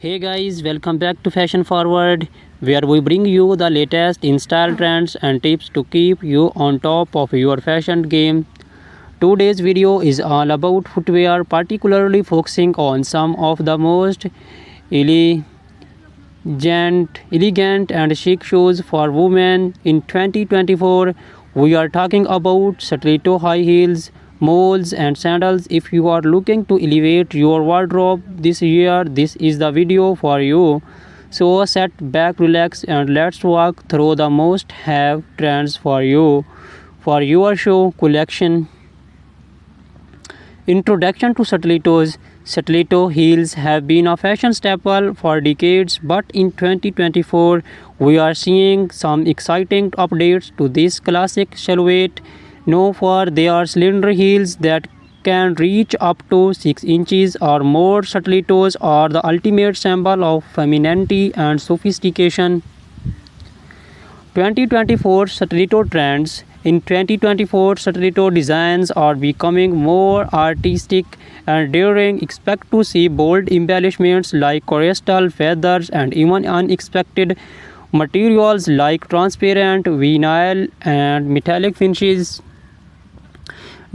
Hey guys, welcome back to Fashion Forward, where we bring you the latest in style trends and tips to keep you on top of your fashion game. Today's video is all about footwear, particularly focusing on some of the most elegant, elegant and chic shoes for women in 2024. We are talking about stiletto high heels, moles, and sandals. If you are looking to elevate your wardrobe this year, this is the video for you. So sit back, relax, and let's walk through the most have trends for you for your show collection. Introduction to stilettos. Stiletto heels have been a fashion staple for decades, but in 2024 we are seeing some exciting updates to this classic silhouette. Known for their slender heels that can reach up to 6 inches or more, stilettos are the ultimate symbol of femininity and sophistication. 2024 stiletto trends. In 2024, stiletto designs are becoming more artistic and daring. Expect to see bold embellishments like crystal feathers and even unexpected materials like transparent vinyl and metallic finishes.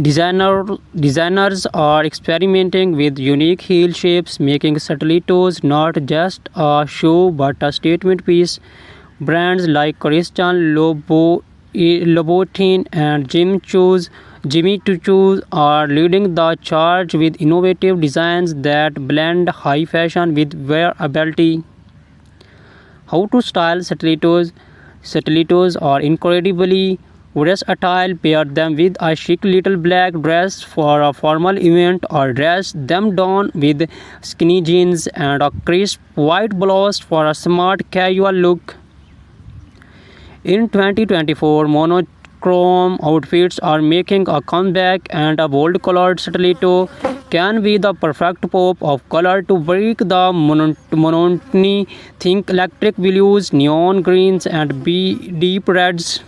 Designers are experimenting with unique heel shapes, making stilettos not just a shoe but a statement piece. Brands like Christian Louboutin and Jimmy Choo are leading the charge with innovative designs that blend high fashion with wearability. How to style stilettos? Stilettos are incredibly versatile. Pair them with a chic little black dress for a formal event or dress them down with skinny jeans and a crisp white blouse for a smart casual look. In 2024, monochrome outfits are making a comeback, and a bold colored stiletto can be the perfect pop of color to break the monotony. Think electric blues, neon greens, and deep reds.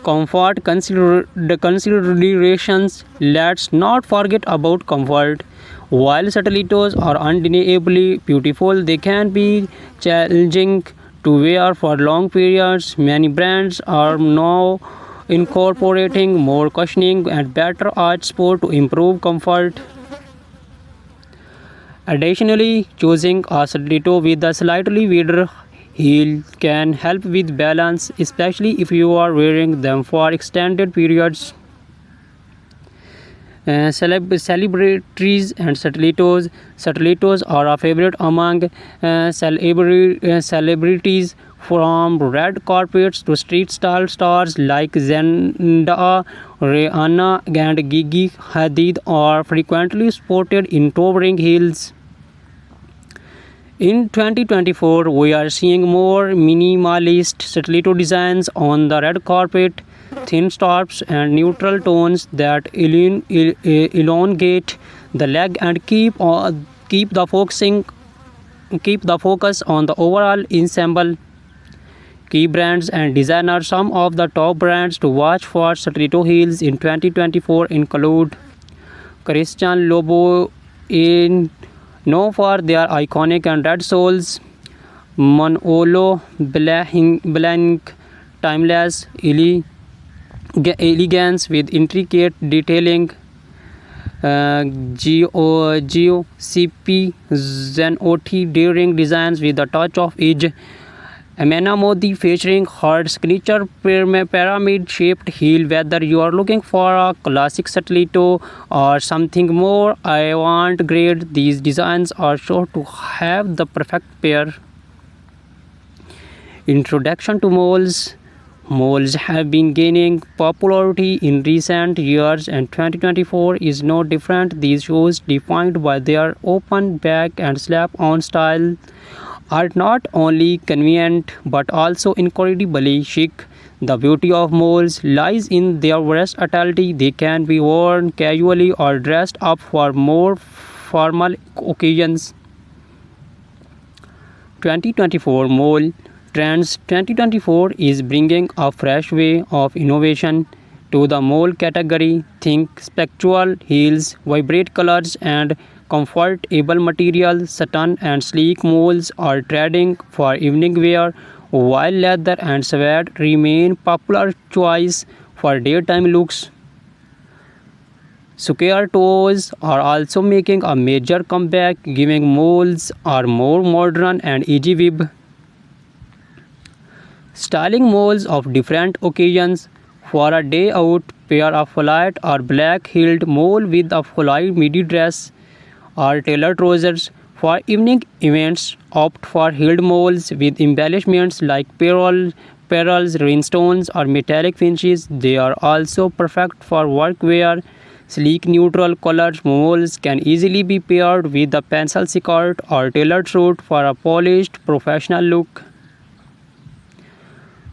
Comfort considerations. Let's not forget about comfort. While stilettos are undeniably beautiful, they can be challenging to wear for long periods. Many brands are now incorporating more cushioning and better arch support to improve comfort. Additionally, choosing a stiletto with a slightly wider heel can help with balance, especially if you are wearing them for extended periods. Celebrities and stilettos. Stilettos are a favorite among celebrities, from red carpets to street style stars like Zendaya, Rihanna, and Gigi Hadid are frequently sported in towering heels. In 2024, we are seeing more minimalist stiletto designs on the red carpet, thin straps and neutral tones that elongate the leg and keep the focus on the overall ensemble. Key brands and designers. Some of the top brands to watch for stiletto heels in 2024 include Christian Louboutin, known for their iconic and red soles; Manolo Blahnik, timeless elegance with intricate detailing; GOCP Zenotti, daring designs with a touch of edge; Amena Modi, featuring her signature pyramid-shaped heel. Whether you are looking for a classic stiletto or something more avant-garde, these designs are sure to have the perfect pair. Introduction to moles. Moles have been gaining popularity in recent years, and 2024 is no different. These shoes, defined by their open back and slap-on style, are not only convenient but also incredibly chic. The beauty of moles lies in their versatility. They can be worn casually or dressed up for more formal occasions. 2024 Mole Trends. 2024 is bringing a fresh way of innovation to the mole category. Think spectral heels, vibrant colors, and comfortable material, satin and sleek moles are trending for evening wear, while leather and suede remain popular choice for daytime looks. Square toes are also making a major comeback, giving moles are more modern and easy weave. Styling moles of different occasions. For a day out, pair a flat or black-heeled mole with a full midi dress or tailored trousers. For evening events, opt for heeled moles with embellishments like pearls, rhinestones, or metallic finishes. They are also perfect for workwear. Sleek neutral colored moles can easily be paired with a pencil skirt or tailored suit for a polished professional look.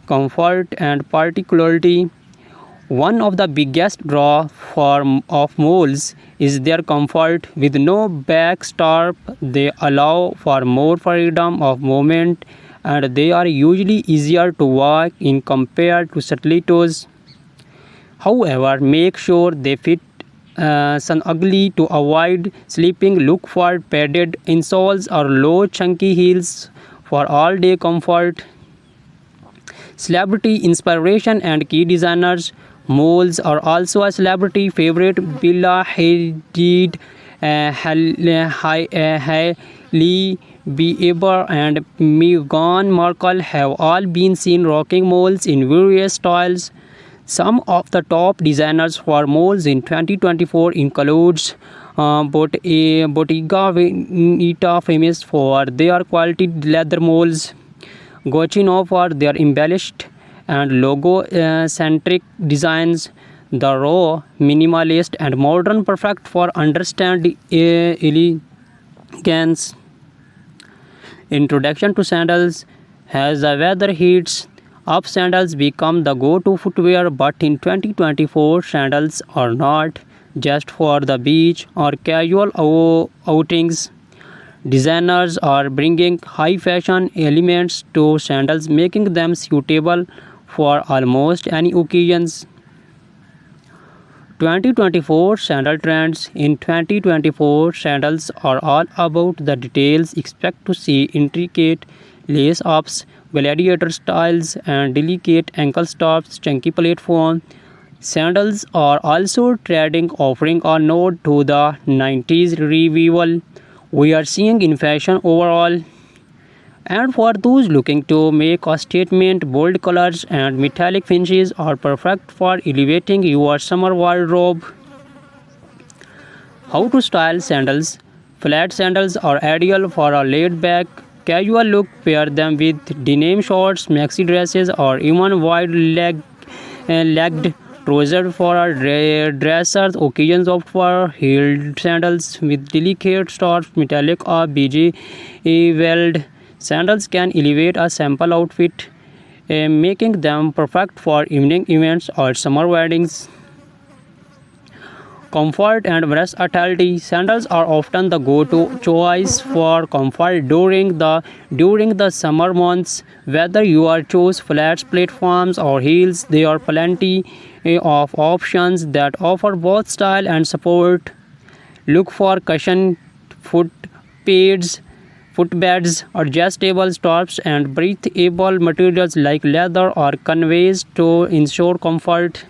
Comfort and particularity. One of the biggest draw of moles is their comfort. With no back strap, they allow for more freedom of movement and they are usually easier to walk in compared to stilettos. However, make sure they fit snugly to avoid slipping. Look for padded insoles or low chunky heels for all-day comfort. Celebrity inspiration and key designers. Moles are also a celebrity favorite. Bella Hadid, Hailey Bieber, and Meghan Markle have all been seen rocking moles in various styles. Some of the top designers for moles in 2024 includes Bottega Veneta, famous for their quality leather moles. Gucci for their embellished and logo-centric designs. The raw, minimalist, and modern, perfect for understand elegance. Introduction to sandals. As the weather heats up, sandals become the go-to footwear, but in 2024, sandals are not just for the beach or casual outings. Designers are bringing high fashion elements to sandals, making them suitable for almost any occasions. 2024 sandal trends. In 2024, sandals are all about the details. Expect to see intricate lace ups, gladiator styles, and delicate ankle stops, chunky platform. Sandals are also trending, offering a nod to the 90s revival we are seeing in fashion overall. And for those looking to make a statement, bold colors and metallic finishes are perfect for elevating your summer wardrobe. How to style sandals. Flat sandals are ideal for a laid-back, casual look. Pair them with denim shorts, maxi dresses, or even wide-legged trousers for a dressers. Occasions opt for heeled sandals with delicate straps, metallic or beige weld. Sandals can elevate a simple outfit, making them perfect for evening events or summer weddings. Comfort and versatility. Sandals are often the go-to choice for comfort during the summer months. Whether you are choose flats, platforms, or heels, there are plenty of options that offer both style and support. Look for cushion foot pads, footbeds, adjustable straps, and breathable materials like leather or canvas to ensure comfort.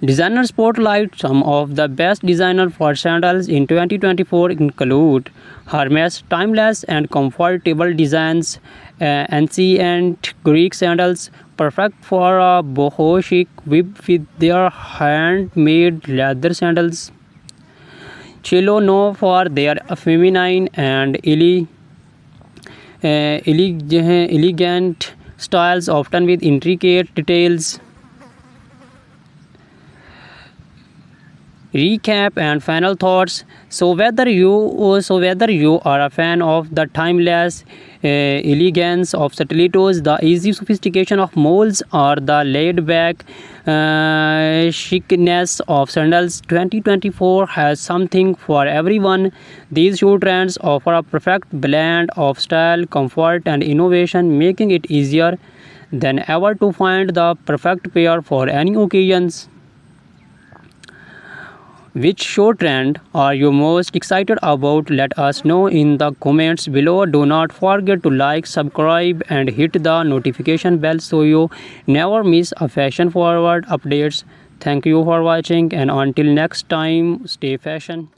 Designer spotlight. Some of the best designers for sandals in 2024 include Hermes. Timeless and comfortable designs. Ancient Greek sandals, perfect for a boho chic with their handmade leather sandals. Cello known for their feminine and elegant styles, often with intricate details. Recap and final thoughts. So whether you are a fan of the timeless elegance of stilettos, the easy sophistication of molds, or the laid-back chicness of sandals, 2024 has something for everyone. These shoe trends offer a perfect blend of style, comfort, and innovation, making it easier than ever to find the perfect pair for any occasions. Which show trend are you most excited about? Let us know in the comments below. Do not forget to like, subscribe and hit the notification bell so you never miss a fashion forward updates. Thank you for watching and until next time, stay fashion.